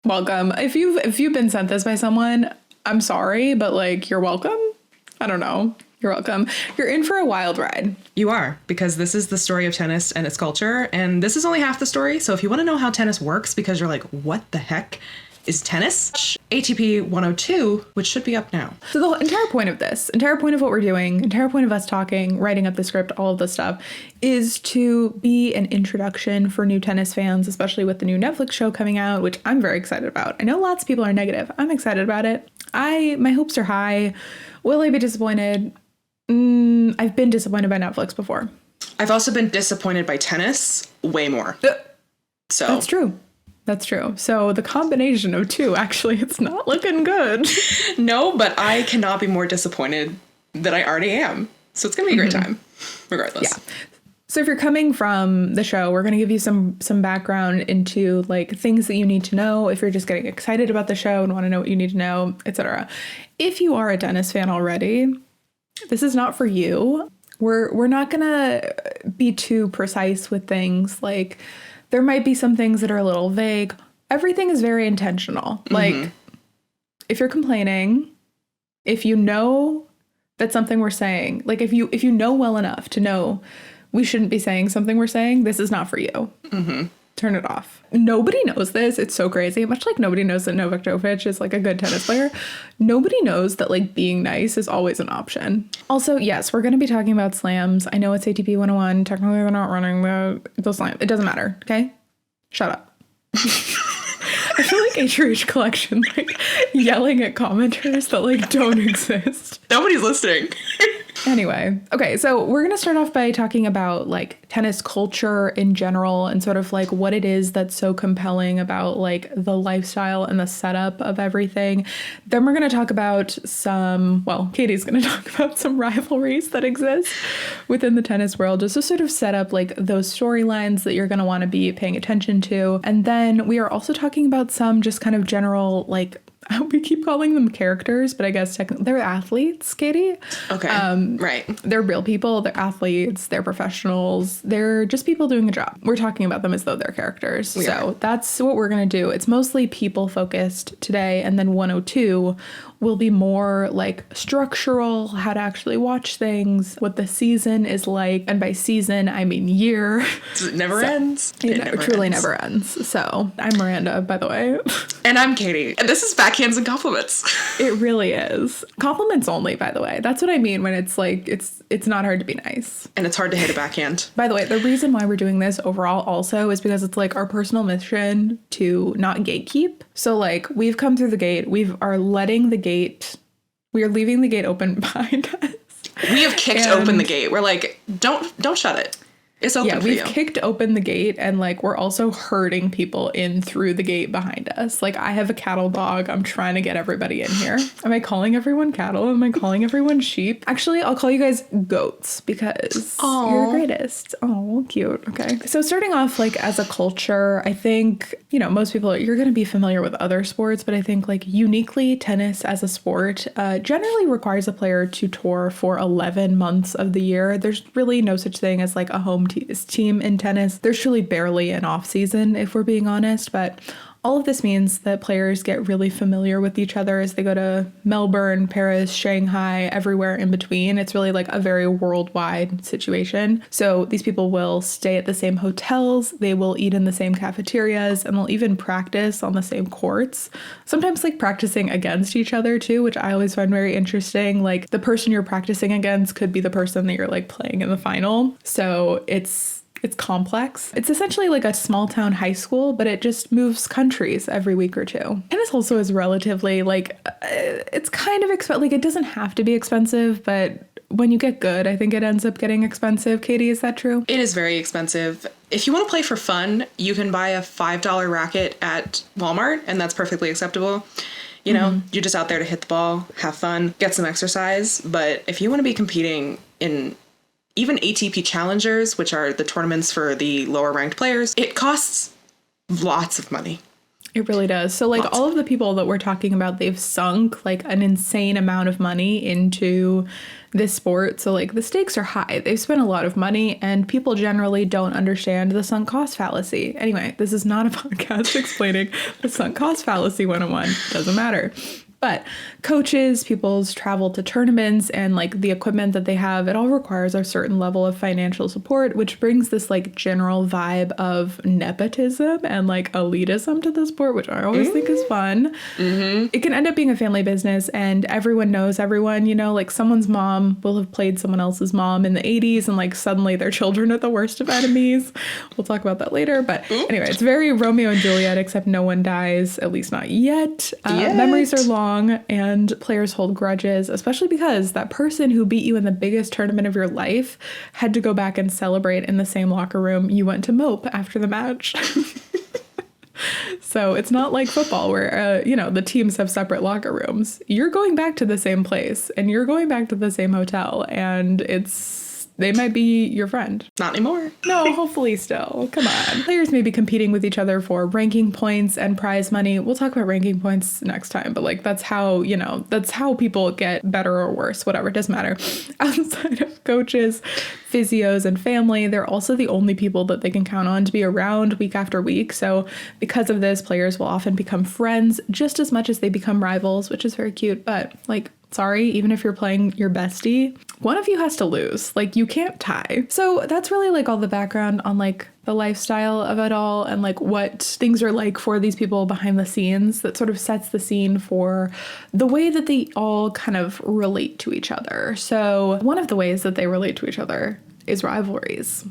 welcome. If you've been sent this by someone, I'm sorry, but like, you're welcome. I don't know. You're welcome. You're in for a wild ride. You are, because this is the story of tennis and its culture. And this is only half the story. So if you want to know how tennis works, because you're like, what the heck is tennis? ATP 102, which should be up now. So the entire point of this, entire point of what we're doing, entire point of us talking, writing up the script, all of this stuff, is to be an introduction for new tennis fans, especially with the new Netflix show coming out, which I'm very excited about. I know lots of people are negative. I'm excited about it. My hopes are high. Will I be disappointed? I've been disappointed by Netflix before. I've also been disappointed by tennis way more. So That's true. That's true. So the combination of two, actually, it's not looking good. No, but I cannot be more disappointed than I already am. So it's going to be a great time, regardless. Yeah. So if you're coming from the show, we're going to give you some background into like things that you need to know if you're just getting excited about the show and want to know what you need to know, etc. If you are a tennis fan already, this is not for you. We're not going to be too precise with things. Like, there might be some things that are a little vague. Everything is very intentional. Like, if you're complaining, if you know that something we're saying, like if you know well enough to know we shouldn't be saying something we're saying, this is not for you. Turn it off. Nobody knows this. It's so crazy. Much like nobody knows that Novak Djokovic is like a good tennis player. Nobody knows that like being nice is always an option. Also, yes, we're going to be talking about slams. I know it's ATP 101. Technically, they're not running the slam. It doesn't matter. Okay? Shut up. I feel like HRH collection, like yelling at commenters that like don't exist. Nobody's listening. Anyway, okay, so we're going to start off by talking about like tennis culture in general and sort of like what it is that's so compelling about like the lifestyle and the setup of everything. Then we're going to talk about Katie's going to talk about some rivalries that exist within the tennis world, just to sort of set up like those storylines that you're going to want to be paying attention to. And then we are also talking about some just kind of general like, we keep calling them characters, but I guess they're athletes, Katie. Okay. Right. They're real people. They're athletes. They're professionals. They're just people doing a job. We're talking about them as though they're characters. So that's what we're going to do. It's mostly people focused today. And then 102 will be more like structural, how to actually watch things, what the season is like. And by season, I mean year. It never ends. It truly never ends. So I'm Miranda, by the way. And I'm Katie. And this is Backhands and Compliments. It really is. Compliments only, by the way. That's what I mean when it's like, it's not hard to be nice. And it's hard to hit a backhand. By the way, the reason why we're doing this overall also is because it's like our personal mission to not gatekeep. So like we've come through the gate. We are leaving the gate open behind us. We have kicked open the gate. We're like, don't shut it. It's open for you. Yeah, we've kicked open the gate and like we're also herding people in through the gate behind us. Like I have a cattle dog. I'm trying to get everybody in here. Am I calling everyone cattle? Am I calling everyone sheep? Actually, I'll call you guys goats because you're the greatest. Oh, cute. Okay. So starting off like as a culture, I think, you know, most people, you're going to be familiar with other sports, but I think like uniquely tennis as a sport generally requires a player to tour for 11 months of the year. There's really no such thing as like a home team in tennis. There's truly barely an off season, if we're being honest, but all of this means that players get really familiar with each other as they go to Melbourne, Paris, Shanghai, everywhere in between. It's really like a very worldwide situation. So these people will stay at the same hotels, they will eat in the same cafeterias, and they'll even practice on the same courts. Sometimes like practicing against each other too, which I always find very interesting. Like the person you're practicing against could be the person that you're like playing in the final. So it's complex. It's essentially like a small town high school, but it just moves countries every week or two. Tennis also is relatively like, it's kind of expensive. Like it doesn't have to be expensive, but when you get good, I think it ends up getting expensive. Katie, is that true? It is very expensive. If you want to play for fun, you can buy a $5 racket at Walmart, and that's perfectly acceptable. You know, you're just out there to hit the ball, have fun, get some exercise. But if you want to be competing in even ATP Challengers, which are the tournaments for the lower ranked players, it costs lots of money. It really does. So, like, all of the people that we're talking about, they've sunk, like, an insane amount of money into this sport. So, like, the stakes are high. They've spent a lot of money, and people generally don't understand the sunk cost fallacy. Anyway, this is not a podcast explaining the sunk cost fallacy 101. Doesn't matter. But coaches, people's travel to tournaments, and like the equipment that they have, it all requires a certain level of financial support, which brings this like general vibe of nepotism and like elitism to the sport, which I always think is fun. Mm-hmm. It can end up being a family business, and everyone knows everyone, you know, like someone's mom will have played someone else's mom in the 80s, and like suddenly their children are the worst of enemies. We'll talk about that later. But anyway, it's very Romeo and Juliet, except no one dies, at least not yet. Memories are long. And players hold grudges, especially because that person who beat you in the biggest tournament of your life had to go back and celebrate in the same locker room you went to mope after the match. So it's not like football where, you know, the teams have separate locker rooms. You're going back to the same place and you're going back to the same hotel, and they might be your friend. Not anymore. No, hopefully still. Come on. Players may be competing with each other for ranking points and prize money. We'll talk about ranking points next time, but like that's how, you know, that's how people get better or worse, whatever, it doesn't matter. Outside of coaches, physios, and family, they're also the only people that they can count on to be around week after week. So because of this, players will often become friends just as much as they become rivals, which is very cute. But like, sorry, even if you're playing your bestie, one of you has to lose. Like, you can't tie. So that's really like all the background on like the lifestyle of it all and like what things are like for these people behind the scenes. That sort of sets the scene for the way that they all kind of relate to each other. So one of the ways that they relate to each other is rivalries.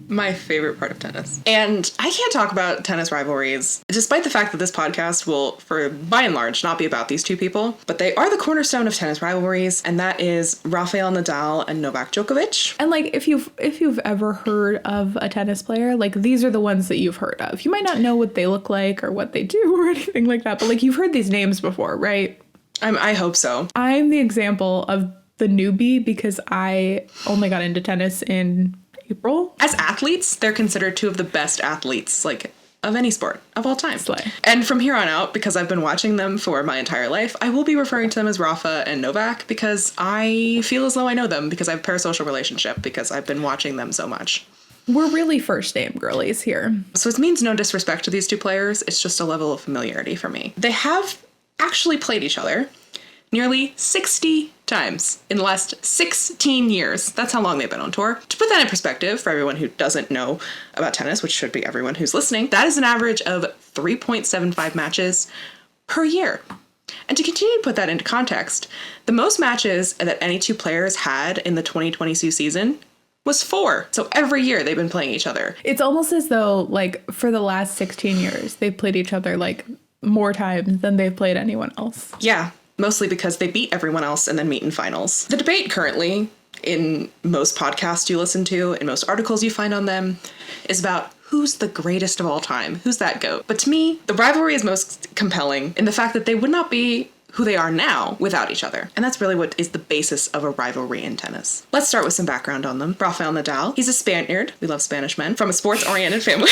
My favorite part of tennis. And I can't talk about tennis rivalries, despite the fact that this podcast will, for by and large, not be about these two people, but they are the cornerstone of tennis rivalries, and that is Rafael Nadal and Novak Djokovic. And like, if you've ever heard of a tennis player, like these are the ones that you've heard of. You might not know what they look like or what they do or anything like that, but like you've heard these names before, right? I hope so. I'm the example of the newbie because I only got into tennis in April. As athletes, they're considered two of the best athletes, like, of any sport of all time. Slay. And from here on out, because I've been watching them for my entire life, I will be referring to them as Rafa and Novak because I feel as though I know them because I have a parasocial relationship because I've been watching them so much. We're really first name girlies here. So it means no disrespect to these two players. It's just a level of familiarity for me. They have actually played each other nearly 60 times in the last 16 years. That's how long they've been on tour. To put that in perspective, for everyone who doesn't know about tennis, which should be everyone who's listening, that is an average of 3.75 matches per year. And to continue to put that into context, the most matches that any two players had in the 2022 season was 4. So every year they've been playing each other. It's almost as though, like, for the last 16 years, they've played each other, like, more times than they've played anyone else. Yeah. Mostly because they beat everyone else and then meet in finals. The debate currently, in most podcasts you listen to, in most articles you find on them, is about who's the greatest of all time, who's that GOAT. But to me, the rivalry is most compelling in the fact that they would not be who they are now without each other. And that's really what is the basis of a rivalry in tennis. Let's start with some background on them. Rafael Nadal, he's a Spaniard, we love Spanish men, from a sports-oriented family.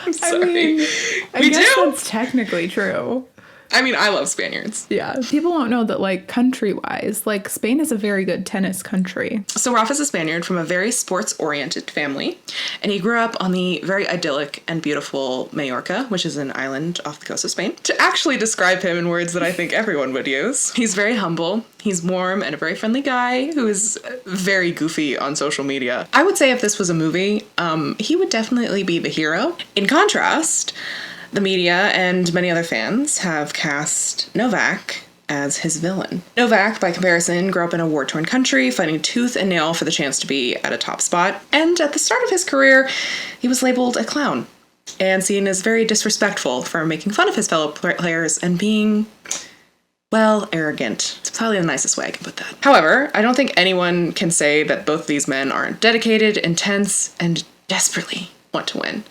I'm sorry. I mean, I guess do. that's technically true. I mean, I love Spaniards. Yeah. People don't know that, like, country-wise, like, Spain is a very good tennis country. So Rafa's a Spaniard from a very sports-oriented family, and he grew up on the very idyllic and beautiful Majorca, which is an island off the coast of Spain. To actually describe him in words that I think everyone would use, he's very humble, he's warm, and a very friendly guy who is very goofy on social media. I would say if this was a movie, he would definitely be the hero. In contrast, the media and many other fans have cast Novak as his villain. Novak, by comparison, grew up in a war-torn country, fighting tooth and nail for the chance to be at a top spot. And at the start of his career, he was labeled a clown and seen as very disrespectful for making fun of his fellow players and being, well, arrogant. It's probably the nicest way I can put that. However, I don't think anyone can say that both these men aren't dedicated, intense, and desperately want to win.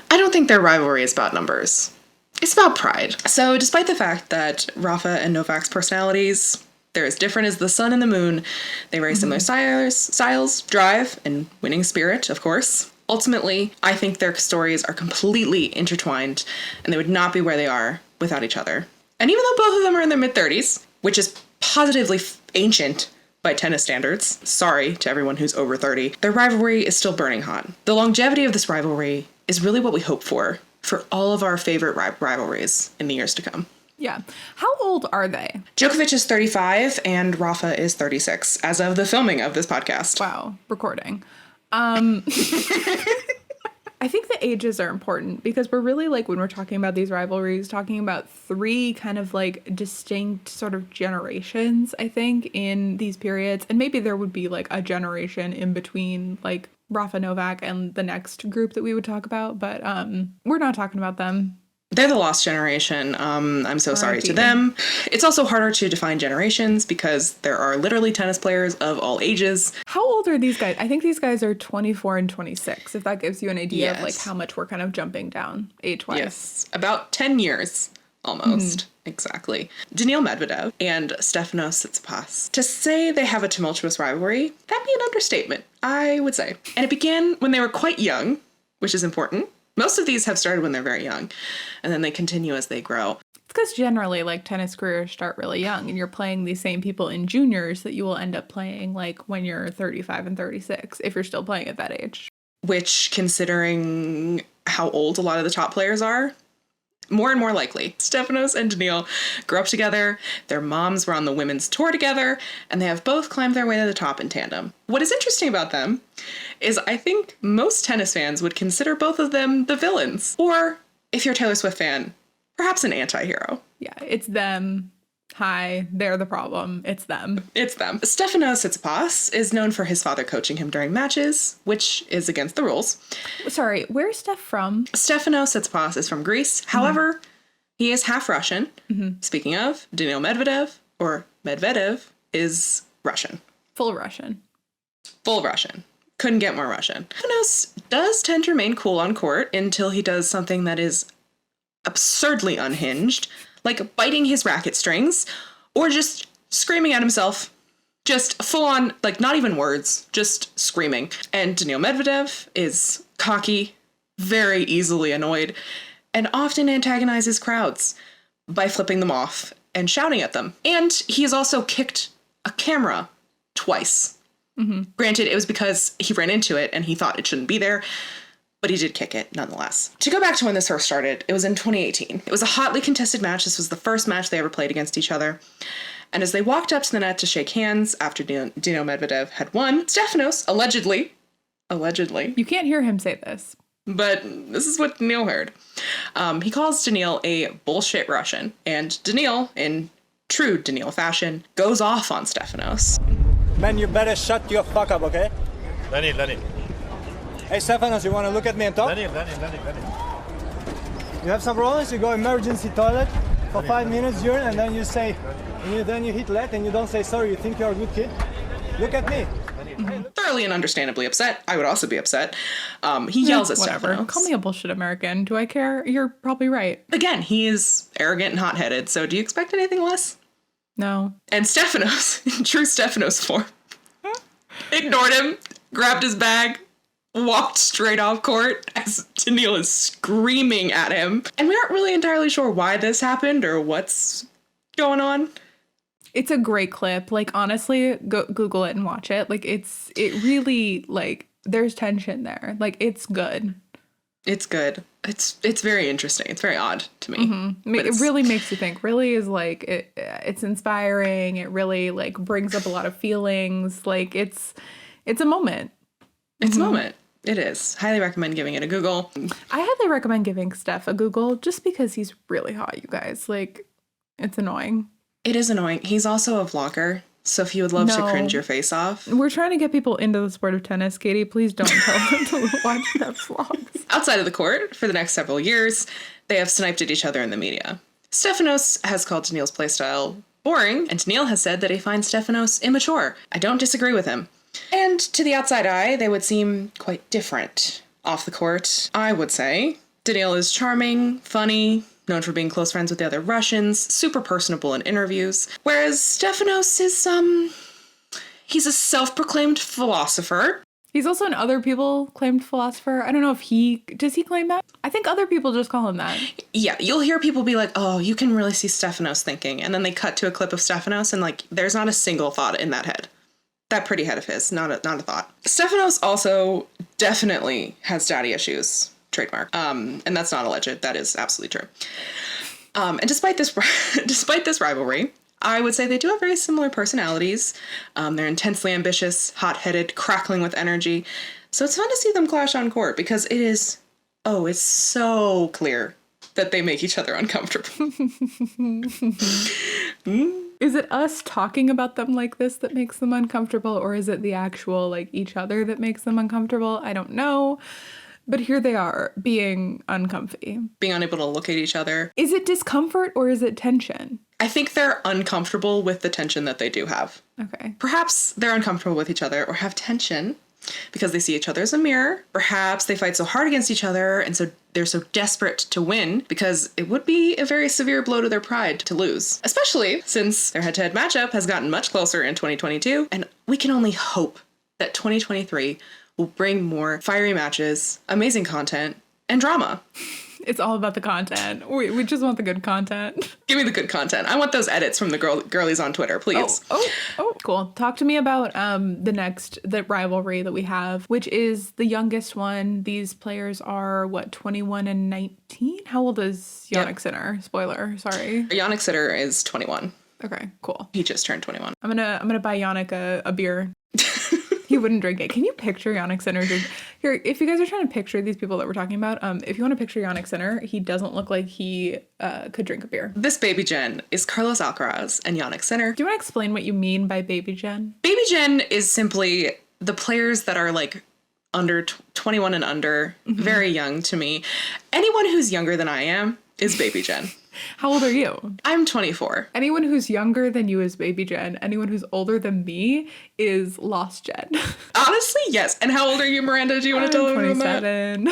I don't think their rivalry is about numbers. It's about pride. So despite the fact that Rafa and Novak's personalities, they're as different as the sun and the moon, they have very similar styles, drive, and winning spirit, of course. Ultimately, I think their stories are completely intertwined, and they would not be where they are without each other. And even though both of them are in their mid-30s, which is positively ancient by tennis standards, sorry to everyone who's over 30, their rivalry is still burning hot. The longevity of this rivalry is really what we hope for all of our favorite rivalries in the years to come. Yeah. How old are they? Djokovic is 35 and Rafa is 36 as of the filming of this podcast. Wow. Recording. I think the ages are important because we're really like, when we're talking about these rivalries, talking about three kind of like distinct sort of generations, I think, in these periods. And maybe there would be like a generation in between like Rafa, Novak and the next group that we would talk about. But we're not talking about them. They're the lost generation. I'm so sorry to them. It's also harder to define generations because there are literally tennis players of all ages. How old are these guys? I think these guys are 24 and 26, if that gives you an idea of like how much we're kind of jumping down age-wise. Yes, about 10 years almost. Exactly. Daniil Medvedev and Stefanos Tsitsipas. To say they have a tumultuous rivalry, that'd be an understatement, I would say. And it began when they were quite young, which is important. Most of these have started when they're very young, and then they continue as they grow. It's because generally, like, tennis careers start really young, and you're playing these same people in juniors that you will end up playing, like, when you're 35 and 36, if you're still playing at that age. Which, considering how old a lot of the top players are, more and more likely. Stefanos and Daniil grew up together, their moms were on the women's tour together, and they have both climbed their way to the top in tandem. What is interesting about them is I think most tennis fans would consider both of them the villains. Or, if you're a Taylor Swift fan, perhaps an anti-hero. Yeah, it's them. Hi, they're the problem. It's them. It's them. Stefanos Tsitsipas is known for his father coaching him during matches, which is against the rules. Sorry, where's Steph from? Stefanos Tsitsipas is from Greece. However, he is half Russian. Speaking of, Daniil Medvedev, is Russian. Full Russian. Full Russian. Couldn't get more Russian. Stefanos does tend to remain cool on court until he does something that is absurdly unhinged, like biting his racket strings, or just screaming at himself. Just full on, like, not even words, just screaming. And Daniil Medvedev is cocky, very easily annoyed, and often antagonizes crowds by flipping them off and shouting at them. And he has also kicked a camera twice. Granted, it was because he ran into it and he thought it shouldn't be there, but he did kick it nonetheless. To go back to when this first started, it was in 2018. It was a hotly contested match. This was the first match they ever played against each other. And as they walked up to the net to shake hands after Daniil Medvedev had won, Stefanos, allegedly, You can't hear him say this, but this is what Daniil heard. He calls Daniil a bullshit Russian, and Daniil, in true Daniil fashion, goes off on Stefanos. Man, you better shut your fuck up, okay? Daniil. Hey, Stefanos, you want to look at me and talk? Daniil. You have some problems, you go emergency toilet for 5 minutes, urine, and then you say, then you hit let and you don't say sorry, you think you're a good kid? Look at me. Thoroughly and understandably upset. I would also be upset. He yells at whatever. Stefanos. Call me a bullshit American. Do I care? You're probably right. Again, he is arrogant and hot-headed, so do you expect anything less? No. And Stefanos, in true Stefanos form, ignored him, grabbed his bag, walked straight off court as Daniil is screaming at him. And we aren't really entirely sure why this happened or what's going on. It's a great clip. Like, honestly, go Google it and watch it. Like, it really, like, there's tension there. Like, it's good. It's good. It's very interesting. It's very odd to me. It really makes you think. Really is, like, it's inspiring. It really, like, brings up a lot of feelings. Like, it's a moment. It's a moment. It is. Highly recommend giving it a Google. I highly recommend giving Steph a Google just because he's really hot, you guys. Like, it's annoying. It is annoying. He's also a vlogger, so if you would love to cringe your face off. We're trying to get people into the sport of tennis, Katie. Please don't tell them to watch Steph's vlogs. Outside of the court, for the next several years, they have sniped at each other in the media. Stefanos has called Daniil's playstyle boring, and Daniil has said that he finds Stefanos immature. I don't disagree with him. And to the outside eye, they would seem quite different. Off the court, I would say. Daniil is charming, funny, known for being close friends with the other Russians, super personable in interviews. Whereas Stefanos is, he's a self-proclaimed philosopher. He's also an other people claimed philosopher. I don't know if does he claim that? I think other people just call him that. Yeah, you'll hear people be like, oh, you can really see Stefanos thinking. And then they cut to a clip of Stefanos and like, there's not a single thought in that head. That pretty head of his, not a thought. Stefanos also definitely has daddy issues, trademark. And that's not alleged. That is absolutely true. And despite this rivalry, I would say they do have very similar personalities. They're intensely ambitious, hot-headed, crackling with energy. So it's fun to see them clash on court because it's so clear that they make each other uncomfortable. Is it us talking about them like this that makes them uncomfortable, or is it the actual, like, each other that makes them uncomfortable? I don't know. But here they are, being uncomfy. Being unable to look at each other. Is it discomfort or is it tension? I think they're uncomfortable with the tension that they do have. Okay. Perhaps they're uncomfortable with each other or have tension because they see each other as a mirror. Perhaps they fight so hard against each other and so they're so desperate to win because it would be a very severe blow to their pride to lose. Especially since their head-to-head matchup has gotten much closer in 2022, and we can only hope that 2023 will bring more fiery matches, amazing content, and drama. It's all about the content. We just want the good content. Give me the good content. I want those edits from the girlies on Twitter, please. Oh, cool. Talk to me about the rivalry that we have, which is the youngest one. These players are, 21 and 19? How old is Jannik Sinner? Spoiler, sorry. Jannik Sinner is 21. Okay, cool. He just turned 21. I'm gonna buy Jannik a beer. He wouldn't drink it. Can you picture Jannik Sinner drink? Here, if you guys are trying to picture these people that we're talking about, if you want to picture Jannik Sinner, he doesn't look like he could drink a beer. This baby gen is Carlos Alcaraz and Jannik Sinner. Do you want to explain what you mean by baby gen? Baby gen is simply the players that are like under 21 and under, very young to me. Anyone who's younger than I am is baby gen. How old are you? I'm 24. Anyone who's younger than you is baby gen. Anyone who's older than me is lost gen. Honestly, yes. And how old are you, Miranda? Do you want to tell everyone that? 27.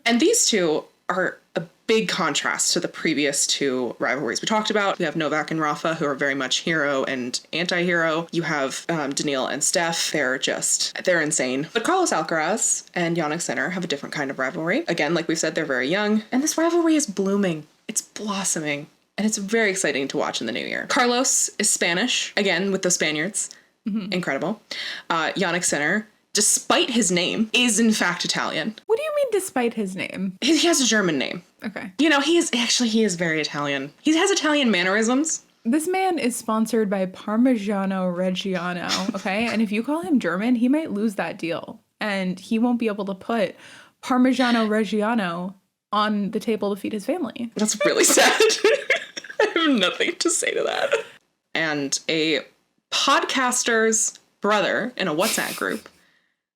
And these two are a big contrast to the previous two rivalries we talked about. We have Novak and Rafa, who are very much hero and anti-hero. You have Daniil and Steph. They're insane. But Carlos Alcaraz and Jannik Sinner have a different kind of rivalry. Again, like we said, they're very young. And this rivalry is blooming. It's blossoming, and it's very exciting to watch in the new year. Carlos is Spanish, again, with the Spaniards. Incredible. Jannik Sinner, despite his name, is in fact Italian. What do you mean despite his name? He has a German name. Okay. You know, he is very Italian. He has Italian mannerisms. This man is sponsored by Parmigiano Reggiano, okay? And if you call him German, he might lose that deal, and he won't be able to put Parmigiano Reggiano on the table to feed his family. That's really sad. I have nothing to say to that. And a podcaster's brother in a WhatsApp group.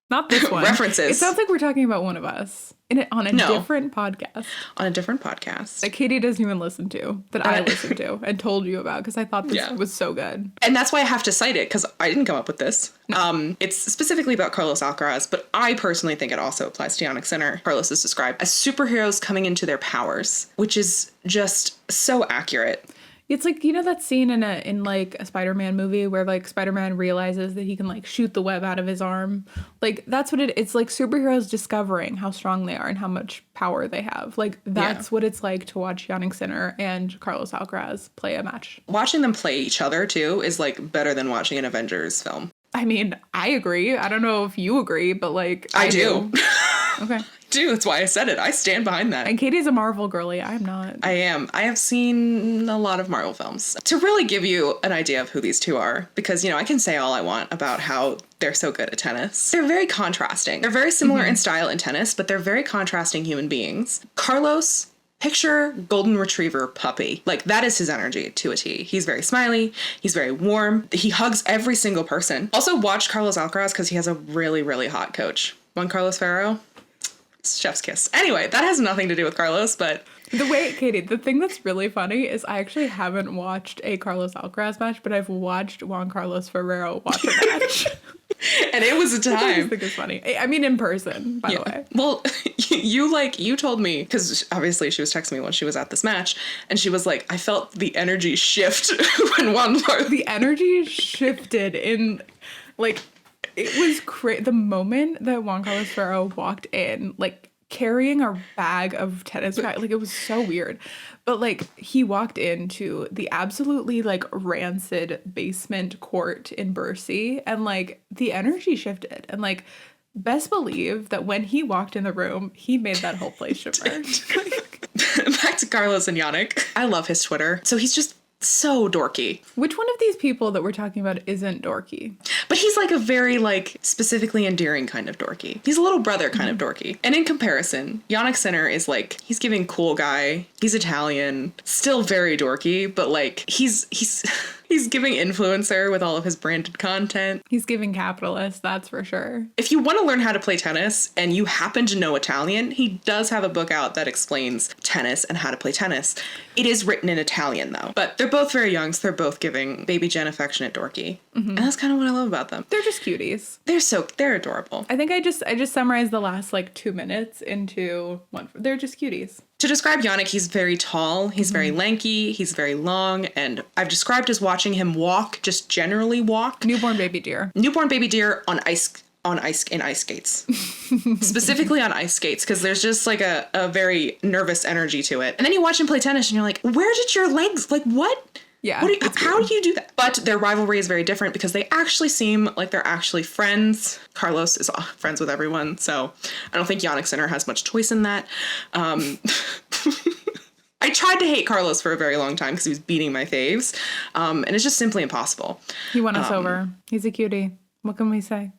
Not this one. References. It sounds like we're talking about one of us on a different podcast. On a different podcast. That Katie doesn't even listen to, that I listened to and told you about because I thought this was so good. And that's why I have to cite it, because I didn't come up with this. No. It's specifically about Carlos Alcaraz, but I personally think it also applies to Jannik Sinner. Carlos is described as superheroes coming into their powers, which is just so accurate. It's like, you know that scene in like a Spider-Man movie where like Spider-Man realizes that he can like shoot the web out of his arm? Like that's what it's like, superheroes discovering how strong they are and how much power they have. Like that's what it's like to watch Jannik Sinner and Carlos Alcaraz play a match. Watching them play each other too is like better than watching an Avengers film. I mean, I agree. I don't know if you agree, but like I do. Okay. That's why I said it. I stand behind that. And Katie's a Marvel girly. I'm not. I am. I have seen a lot of Marvel films. To really give you an idea of who these two are, because, you know, I can say all I want about how they're so good at tennis. They're very contrasting. They're very similar in style in tennis, but they're very contrasting human beings. Carlos, picture golden retriever puppy. Like, that is his energy to a T. He's very smiley. He's very warm. He hugs every single person. Also, watch Carlos Alcaraz because he has a really, really hot coach. Juan Carlos Ferrero. Chef's kiss. Anyway, that has nothing to do with Carlos, but... Katie, the thing that's really funny is I actually haven't watched a Carlos Alcaraz match, but I've watched Juan Carlos Ferrero watch a match. And it was a time. I just think it's funny. I mean, in person, by the way. Well, you told me, because obviously she was texting me when she was at this match, and she was like, I felt the energy shift when Juan Carlos... The energy shifted in, like... It was the moment that Juan Carlos Ferro walked in, like carrying a bag of tennis rackets, like it was so weird. But like he walked into the absolutely like rancid basement court in Bercy, and like the energy shifted, and like best believe that when he walked in the room, he made that whole place shiver. Back to Carlos and Jannik. I love his Twitter. So he's just so dorky. Which one of these people that we're talking about isn't dorky? But he's like a very like specifically endearing kind of dorky. He's a little brother kind of dorky. And in comparison, Jannik Sinner is like, he's giving cool guy. He's Italian, still very dorky, but like he's giving influencer with all of his branded content. He's giving capitalist, that's for sure. If you want to learn how to play tennis and you happen to know Italian, he does have a book out that explains tennis and how to play tennis. It is written in Italian though. But they're both very young, so they're both giving baby Jen affectionate dorky. And that's kind of what I love about them. They're just cuties. They're adorable. I think I just summarized the last like 2 minutes into one. They're just cuties. To describe Jannik, he's very tall, he's very lanky, he's very long, and I've described as watching him walk, just generally walk. Newborn baby deer. Newborn baby deer on ice in ice skates. Specifically on ice skates, because there's just like a very nervous energy to it. And then you watch him play tennis and you're like, where did your legs, like what? Yeah. How do you do that? But their rivalry is very different because they actually seem like they're actually friends. Carlos is friends with everyone, so I don't think Jannik Sinner has much choice in that. I tried to hate Carlos for a very long time because he was beating my faves, and it's just simply impossible. He won us over. He's a cutie. What can we say?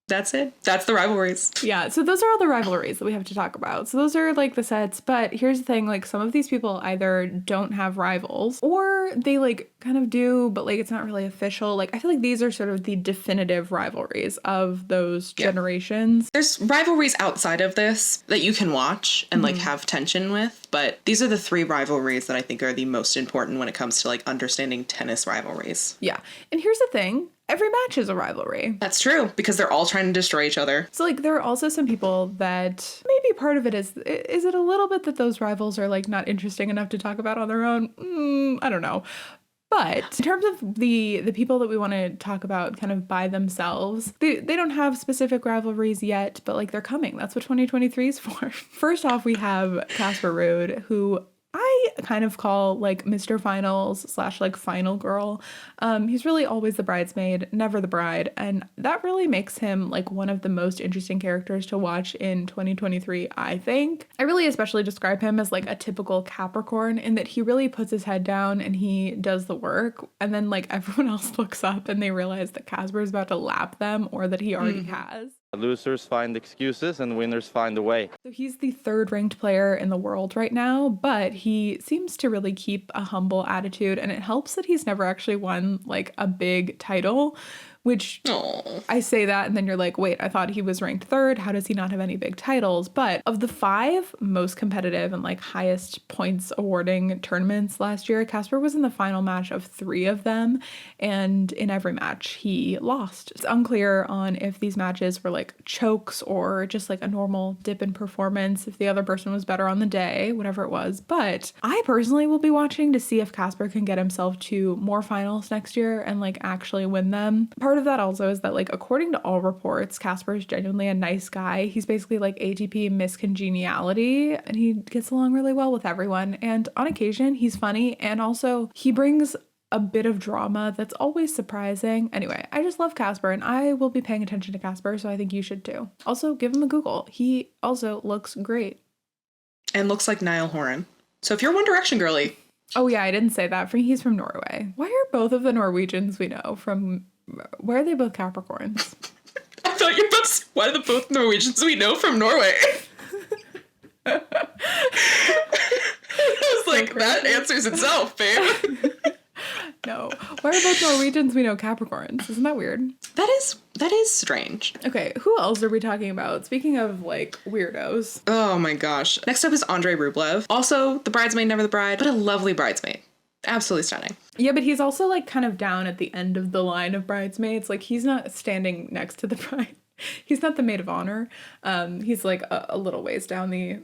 That's it. That's the rivalries. Yeah, so those are all the rivalries that we have to talk about. So those are like the sets, but here's the thing, like some of these people either don't have rivals or they like kind of do, but like it's not really official. Like I feel like these are sort of the definitive rivalries of those generations. There's rivalries outside of this that you can watch and like have tension with, but these are the three rivalries that I think are the most important when it comes to like understanding tennis rivalries. Yeah. And here's the thing. Every match is a rivalry. That's true, because they're all trying to destroy each other. So, like, there are also some people that maybe part of it is it a little bit that those rivals are, like, not interesting enough to talk about on their own? I don't know. But in terms of the people that we want to talk about kind of by themselves, they don't have specific rivalries yet, but, like, they're coming. That's what 2023 is for. First off, we have Casper Ruud, who I kind of call like Mr. Finals / like final girl. He's really always the bridesmaid, never the bride. And that really makes him like one of the most interesting characters to watch in 2023, I think. I really especially describe him as like a typical Capricorn in that he really puts his head down and he does the work. And then like everyone else looks up and they realize that Casper is about to lap them or that he already has. Losers find excuses and winners find a way. So he's the third ranked player in the world right now, but he seems to really keep a humble attitude, and it helps that he's never actually won like a big title, which I say that and then you're like, wait, I thought he was ranked third. How does he not have any big titles? But of the 5 most competitive and like highest points awarding tournaments last year, Casper was in the final match of 3 of them. And in every match he lost. It's unclear on if these matches were like chokes or just like a normal dip in performance, if the other person was better on the day, whatever it was. But I personally will be watching to see if Casper can get himself to more finals next year and like actually win them. Part of that also is that like according to all reports, Casper is genuinely a nice guy. He's basically like ATP miscongeniality and he gets along really well with everyone, and on occasion he's funny and also he brings a bit of drama that's always surprising. Anyway, I just love Casper and I will be paying attention to Casper, so I think you should too. Also give him a Google. He also looks great And looks like Niall Horan. So if you're One Direction girly. Oh yeah, I didn't say that. He's from Norway. Why are both of the Norwegians we know from... Where are they both Capricorns? I thought you were about to say, why are the both Norwegians we know from Norway? I was like, that answers itself, babe. No. Why are both Norwegians we know Capricorns? Isn't that weird? That is strange. Okay, who else are we talking about? Speaking of, like, weirdos. Oh my gosh. Next up is Andrey Rublev. Also, the bridesmaid, never the bride, but a lovely bridesmaid. Absolutely stunning. Yeah, but he's also, like, kind of down at the end of the line of bridesmaids. Like, he's not standing next to the bride. He's not the maid of honor. He's like a little ways down the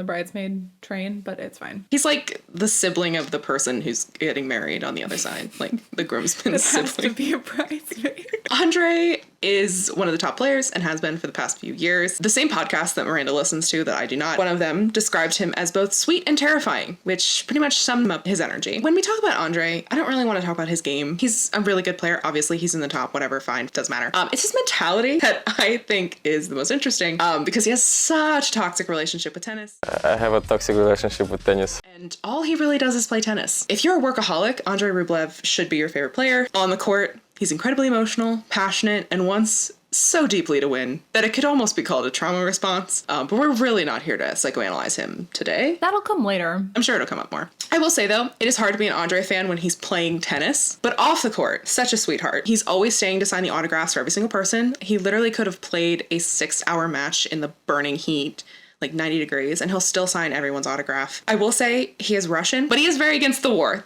bridesmaid train, but it's fine. He's like the sibling of the person who's getting married on the other side, like the groomsman's It has sibling. to be a bridesmaid. Andrey is one of the top players and has been for the past few years. The same podcast that Miranda listens to that I do not, one of them described him as both sweet and terrifying, which pretty much summed up his energy. When we talk about Andrey, I don't really want to talk about his game. He's a really good player. Obviously, he's in the top, whatever, fine, doesn't matter. It's his mentality that I think is the most interesting because he has such a toxic relationship with tennis. I have a toxic relationship with tennis. And all he really does is play tennis. If you're a workaholic, Andrey Rublev should be your favorite player. On the court, he's incredibly emotional, passionate, and wants so deeply to win that it could almost be called a trauma response. But we're really not here to psychoanalyze him today. That'll come later. I'm sure it'll come up more. I will say, though, it is hard to be an Andrey fan when he's playing tennis. But off the court, such a sweetheart. He's always staying to sign the autographs for every single person. He literally could have played a 6-hour match in the burning heat, like 90 degrees, and he'll still sign everyone's autograph. I will say he is Russian, but he is very against the war.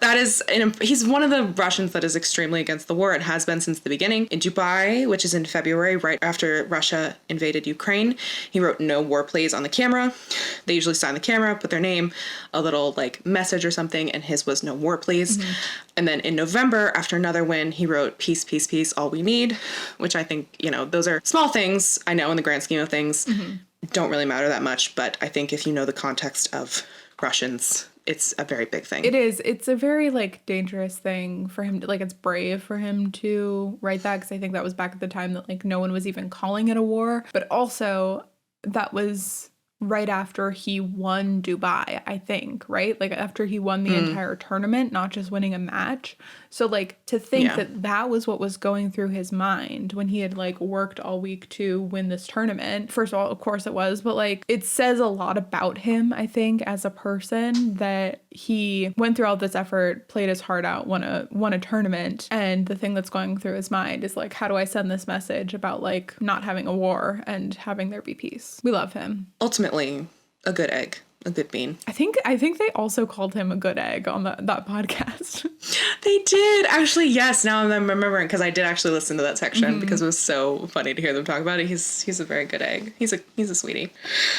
He's one of the Russians that is extremely against the war and has been since the beginning. In Dubai, which is in February, right after Russia invaded Ukraine, he wrote "No war please" on the camera. They usually sign the camera, put their name, a little like message or something, and his was "No war please." Mm-hmm. And then in November, after another win, he wrote "Peace, peace, peace, all we need," which I think, those are small things, I know, in the grand scheme of things. Mm-hmm. Don't really matter that much, but I think if you know the context of Russians, it's a very big thing. It is. It's a very, dangerous thing for him to, it's brave for him to write that, because I think that was back at the time that, no one was even calling it a war. But also, that was right after he won Dubai, I think, right? After he won the entire tournament, not just winning a match. So, to think that was what was going through his mind when he had, worked all week to win this tournament. First of all, of course it was, but, it says a lot about him, I think, as a person, that he went through all this effort, played his heart out, won a tournament, and the thing that's going through his mind is, how do I send this message about, not having a war and having there be peace? We love him. Ultimately, a good egg. A good bean. I think they also called him a good egg on that podcast. They did. Actually, yes. Now I'm remembering, because I did actually listen to that section because it was so funny to hear them talk about it. He's a very good egg. He's a sweetie.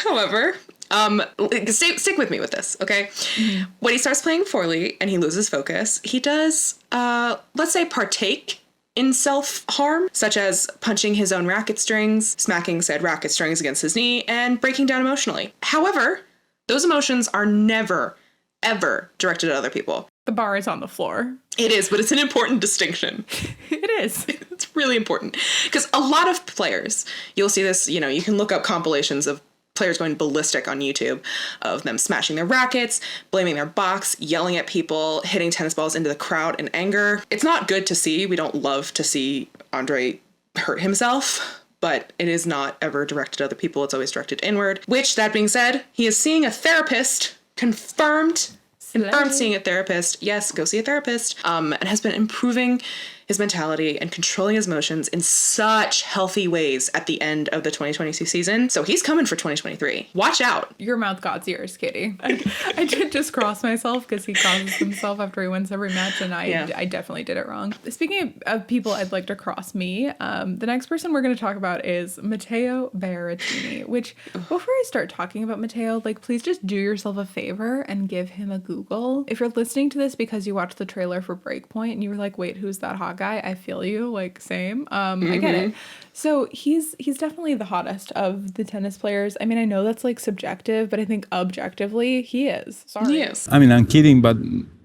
However, stick with me with this, okay? Mm-hmm. When he starts playing poorly and he loses focus, he does, let's say, partake in self-harm, such as punching his own racket strings, smacking said racket strings against his knee, and breaking down emotionally. However, those emotions are never, ever directed at other people. The bar is on the floor. It is, but it's an important distinction. It is. It's really important. Because a lot of players, you'll see this, you can look up compilations of players going ballistic on YouTube, of them smashing their rackets, blaming their box, yelling at people, hitting tennis balls into the crowd in anger. It's not good to see. We don't love to see Andrey hurt himself, but it is not ever directed at other people. It's always directed inward, which, that being said, he is seeing a therapist, confirmed seeing a therapist. Yes, go see a therapist. And has been improving his mentality and controlling his emotions in such healthy ways at the end of the 2022 season. So he's coming for 2023. Watch out. Your mouth God's ears, Katie. I did just cross myself because he crosses himself after he wins every match, and I definitely did it wrong. Speaking of people I'd like to cross me, the next person we're going to talk about is Matteo Berrettini, which, before I start talking about Matteo, please just do yourself a favor and give him a Google. If you're listening to this because you watched the trailer for Breakpoint and you were like, wait, who's that hot guy? I feel you, same. I get it. So he's definitely the hottest of the tennis players. I mean, I know that's subjective, but I think objectively he is. Sorry. He is. I mean, I'm kidding, but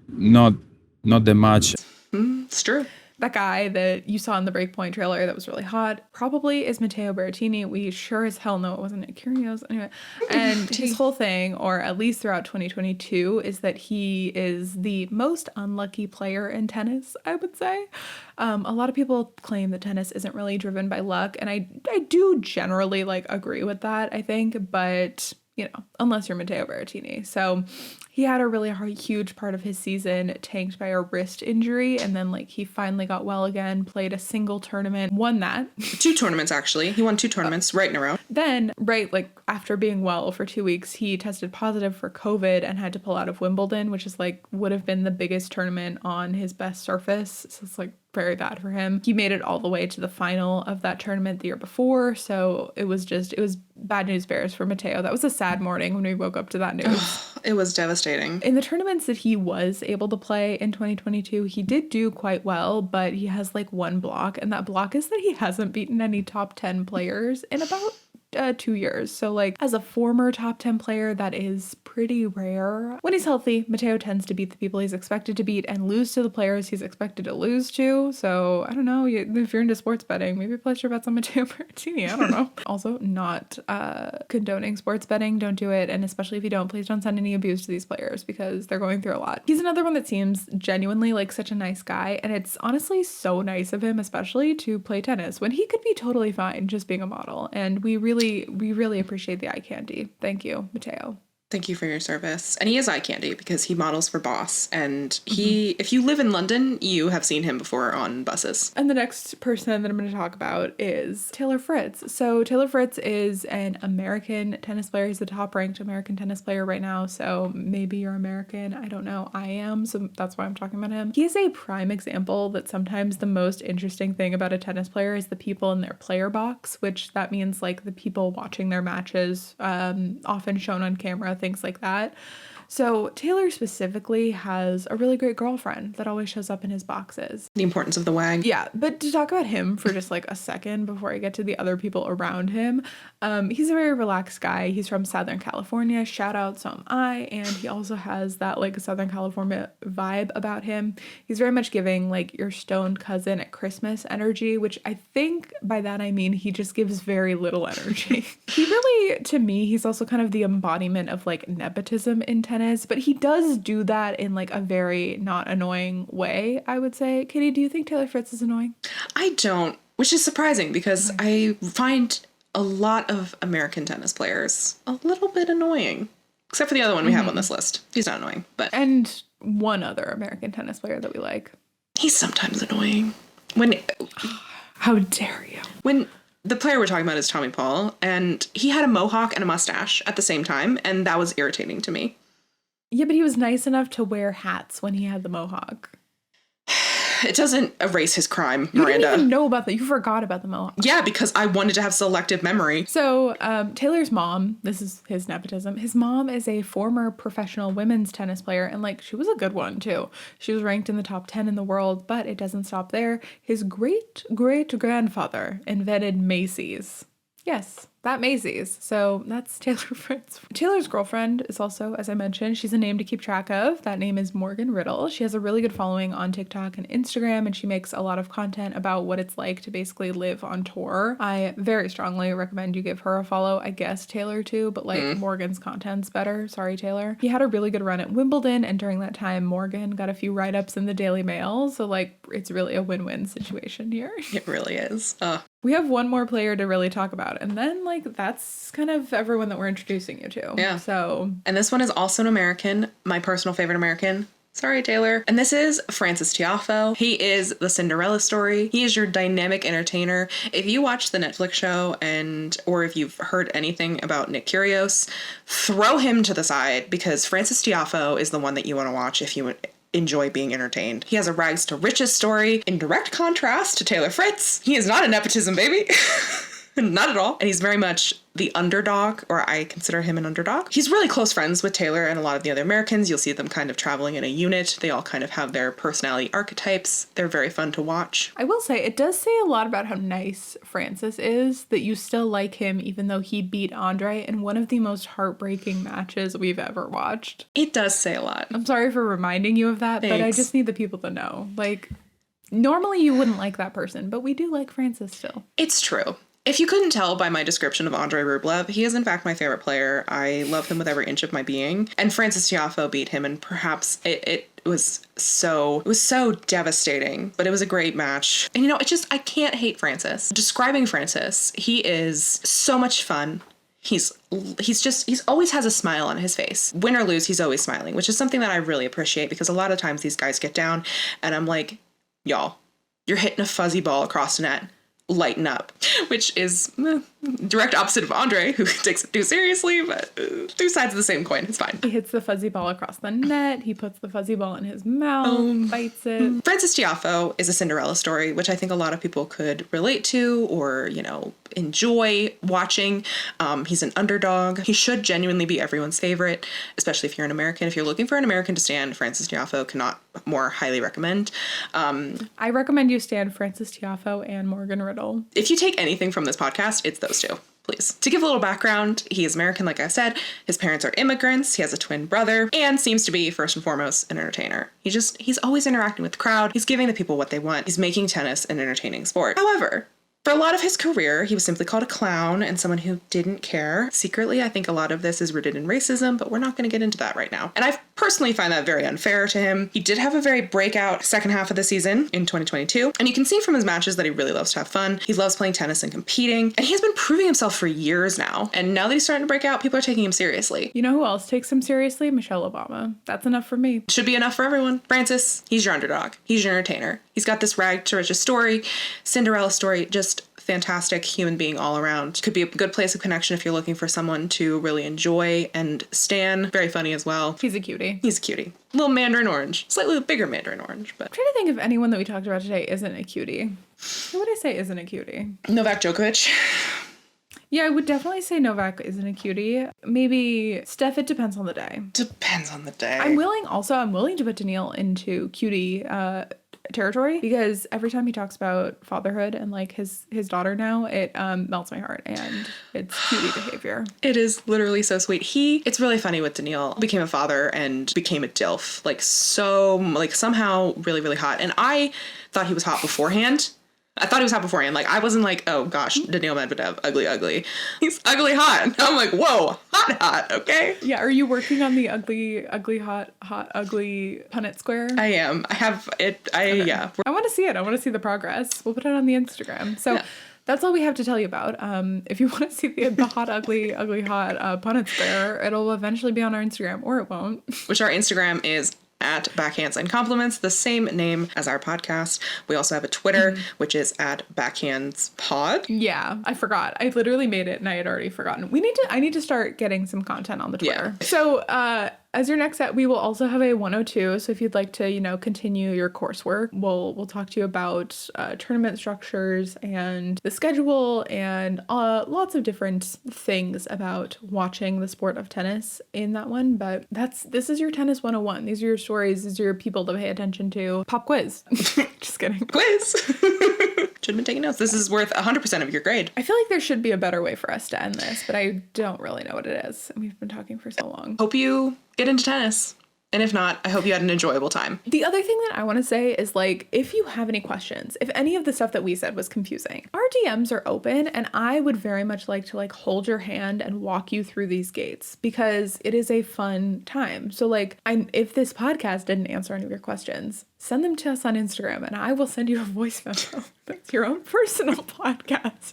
not that much. It's true. That guy that you saw in the Breakpoint trailer that was really hot probably is Matteo Berrettini. We sure as hell know it wasn't at Kyrgios. Anyway, and his whole thing, or at least throughout 2022, is that he is the most unlucky player in tennis, I would say. A lot of people claim that tennis isn't really driven by luck, and I do generally agree with that, I think, but unless you're Matteo Berrettini. So he had a really huge part of his season tanked by a wrist injury, and then he finally got well again, played a single tournament, won that. 2 tournaments, actually. He won 2 tournaments right in a row. Then, after being well for 2 weeks, he tested positive for COVID and had to pull out of Wimbledon, which is would have been the biggest tournament on his best surface. So it's very bad for him. He made it all the way to the final of that tournament the year before, so it was bad news bears for Matteo. That was a sad morning when we woke up to that news. It was devastating. irritating. In the tournaments that he was able to play in 2022, he did do quite well, but he has like one block, and that block is that he hasn't beaten any top 10 players in about 2 years. So like as a former top 10 player, that is pretty rare. When he's healthy, Matteo tends to beat the people he's expected to beat and lose to the players he's expected to lose to. So I don't know, if you're into sports betting, maybe place your bets on Matteo Berrettini. I don't know. Also, not condoning sports betting. Don't do it. And especially if you don't, please don't send any abuse to these players because they're going through a lot. He's another one that seems genuinely like such a nice guy. And it's honestly so nice of him, especially to play tennis when he could be totally fine just being a model. And we really appreciate the eye candy. Thank you, Matteo. Thank you for your service. And he is eye candy because he models for Boss. And if you live in London, you have seen him before on buses. And the next person that I'm going to talk about is Taylor Fritz. So Taylor Fritz is an American tennis player. He's the top ranked American tennis player right now. So maybe you're American. I don't know. I am. So that's why I'm talking about him. He is a prime example that sometimes the most interesting thing about a tennis player is the people in their player box, which that means like the people watching their matches, often shown on camera, things like that. So Taylor specifically has a really great girlfriend that always shows up in his boxes. The importance of the wag. Yeah, but to talk about him for just like a second before I get to the other people around him, he's a very relaxed guy. He's from Southern California. Shout out, so am I. And he also has that like Southern California vibe about him. He's very much giving like your stoned cousin at Christmas energy, which I think by that I mean he just gives very little energy. He really, to me, he's also kind of the embodiment of like nepotism in tennis. But he does do that in like a very not annoying way, I would say. Katie, do you think Taylor Fritz is annoying? I don't, which is surprising because I find a lot of American tennis players a little bit annoying. Except for the other one we have on this list. He's not annoying, but... And one other American tennis player that we like. He's sometimes annoying. How dare you? When the player we're talking about is Tommy Paul, and he had a mohawk and a mustache at the same time, and that was irritating to me. Yeah, but he was nice enough to wear hats when he had the mohawk. It doesn't erase his crime, You Miranda. didn't even know about that. You forgot about the mohawk. Yeah, because I wanted to have selective memory. So Taylor's mom, this is his nepotism. His mom is a former professional women's tennis player, and like she was a good one too. She was ranked in the top 10 in the world, but it doesn't stop there. His great-great-grandfather invented Macy's. Yes, that Macy's. So that's Taylor Fritz. Taylor's girlfriend is also, as I mentioned, she's a name to keep track of. That name is Morgan Riddle. She has a really good following on TikTok and Instagram, and she makes a lot of content about what it's like to basically live on tour. I very strongly recommend you give her a follow. I guess Taylor too, but like Morgan's content's better. Sorry, Taylor. He had a really good run at Wimbledon, and during that time, Morgan got a few write-ups in the Daily Mail. So like, it's really a win-win situation here. It really is. We have one more player to really talk about, and then like that's kind of everyone that we're introducing you to. Yeah. So, and this one is also an American, my personal favorite American. Sorry, Taylor. And this is Frances Tiafoe. He is the Cinderella story. He is your dynamic entertainer. If you watch the Netflix show or if you've heard anything about Nick Kyrgios, throw him to the side because Frances Tiafoe is the one that you want to watch if you enjoy being entertained. He has a rags to riches story in direct contrast to Taylor Fritz. He is not a nepotism baby. Not at all. And he's very much the underdog, or I consider him an underdog. He's really close friends with Taylor and a lot of the other Americans. You'll see them kind of traveling in a unit. They all kind of have their personality archetypes. They're very fun to watch. I will say, it does say a lot about how nice Francis is that you still like him even though he beat Andrey in one of the most heartbreaking matches we've ever watched. It does say a lot. I'm sorry for reminding you of that, Thanks. but I just need the people to know. Like, normally you wouldn't like that person, but we do like Francis still. It's true. If you couldn't tell by my description of Andrey Rublev, he is in fact my favorite player. I love him with every inch of my being. And Frances Tiafoe beat him, and perhaps it was so devastating, but it was a great match. And I can't hate Francis. Describing Francis, he is so much fun. He's always has a smile on his face. Win or lose, he's always smiling, which is something that I really appreciate because a lot of times these guys get down and I'm like, y'all, you're hitting a fuzzy ball across the net. Lighten up, which is Direct opposite of Andrey, who takes it too seriously, but two sides of the same coin. It's fine. He hits the fuzzy ball across the net. He puts the fuzzy ball in his mouth, bites it. Frances Tiafoe is a Cinderella story, which I think a lot of people could relate to or, enjoy watching. He's an underdog. He should genuinely be everyone's favorite, especially if you're an American. If you're looking for an American to stand, Frances Tiafoe cannot more highly recommend. I recommend you stand Frances Tiafoe and Morgan Riddle. If you take anything from this podcast, it's those two. Please. To give a little background, he is American, like I said. His parents are immigrants. He has a twin brother and seems to be, first and foremost, an entertainer. He's always interacting with the crowd. He's giving the people what they want. He's making tennis an entertaining sport. However, for a lot of his career, he was simply called a clown and someone who didn't care. Secretly, I think a lot of this is rooted in racism, but we're not going to get into that right now. And I personally find that very unfair to him. He did have a very breakout second half of the season in 2022, and you can see from his matches that he really loves to have fun. He loves playing tennis and competing, and he's been proving himself for years now. And now that he's starting to break out, people are taking him seriously. You know who else takes him seriously? Michelle Obama. That's enough for me. Should be enough for everyone. Francis, he's your underdog. He's your entertainer. He's got this rag to riches story, Cinderella story, just fantastic human being all around. Could be a good place of connection if you're looking for someone to really enjoy and stan. Very funny as well. He's a cutie. He's a cutie. Little Mandarin Orange. Slightly bigger Mandarin Orange, but... I'm trying to think of anyone that we talked about today isn't a cutie. Who would I say isn't a cutie? Novak Djokovic. Yeah, I would definitely say Novak isn't a cutie. Maybe Steph, it depends on the day. Depends on the day. I'm willing to put Daniil into cutie territory because every time he talks about fatherhood and like his daughter now, it melts my heart and it's cutie behavior. It is literally so sweet. It's really funny with Daniil. Became a father and became a DILF. Somehow really, really hot. And I thought he was hot beforehand. Like, I wasn't like, oh gosh, Daniil Medvedev, ugly. He's ugly hot. I'm like, whoa, hot, okay? Yeah, are you working on the ugly, hot, ugly Punnett square? I am. I have it. Yeah. I want to see it. I want to see the progress. We'll put it on the Instagram. So yeah. That's all we have to tell you about. If you want to see the hot, ugly, hot Punnett square, it'll eventually be on our Instagram, or it won't. Which our Instagram is at Backhands and Compliments, the same name as our podcast. We also have a Twitter, which is at BackhandsPod. Yeah, I forgot. I literally made it and I had already forgotten. I need to start getting some content on the Twitter. Yeah. So, as your next set, we will also have a 102. So if you'd like to, continue your coursework, we'll talk to you about tournament structures and the schedule and lots of different things about watching the sport of tennis in that one. But this is your tennis 101. These are your stories. These are your people to pay attention to. Pop quiz. Just kidding. Quiz. Should have been taking notes. This is worth 100% of your grade. I feel like there should be a better way for us to end this, but I don't really know what it is. We've been talking for so long. Hope you get into tennis. And if not, I hope you had an enjoyable time. The other thing that I want to say is, if you have any questions, if any of the stuff that we said was confusing, our DMs are open and I would very much like to hold your hand and walk you through these gates because it is a fun time. So if this podcast didn't answer any of your questions, send them to us on Instagram and I will send you a voice memo. That's your own personal podcast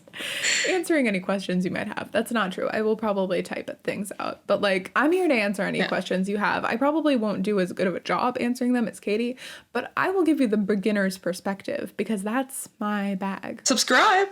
answering any questions you might have. That's not true. I will probably type things out, but I'm here to answer any questions you have. I probably won't do as good of a job answering them as Katie, but I will give you the beginner's perspective because that's my bag. Subscribe.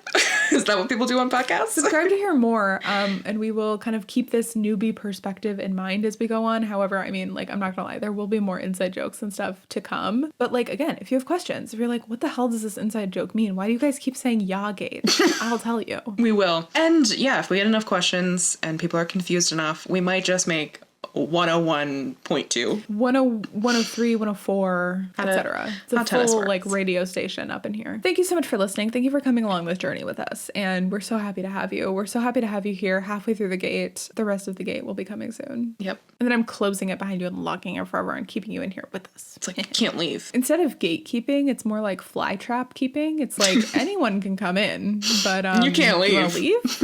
Is that what people do on podcasts? Subscribe to hear more. And we will kind of keep this newbie perspective in mind as we go on. However, I'm not gonna lie, there will be more inside jokes and stuff to come. But again, if you have questions, if you're what the hell does this inside joke mean? Why do you guys keep saying ya-gate? I'll tell you. We will. And yeah, if we get enough questions and people are confused enough, we might just make 101.2. 103, 104, etc. It's a full radio station up in here. Thank you so much for listening. Thank you for coming along this journey with us. And we're so happy to have you. We're so happy to have you here halfway through the gate. The rest of the gate will be coming soon. Yep. And then I'm closing it behind you and locking it forever and keeping you in here with us. It's you can't leave. Instead of gatekeeping, it's more like fly trap keeping. It's anyone can come in, but you can't leave. You wanna leave?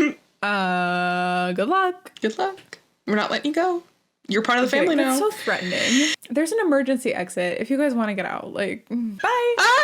Good luck. Good luck. We're not letting you go. You're part of the family now. That's so threatening. There's an emergency exit if you guys want to get out. Bye. Bye.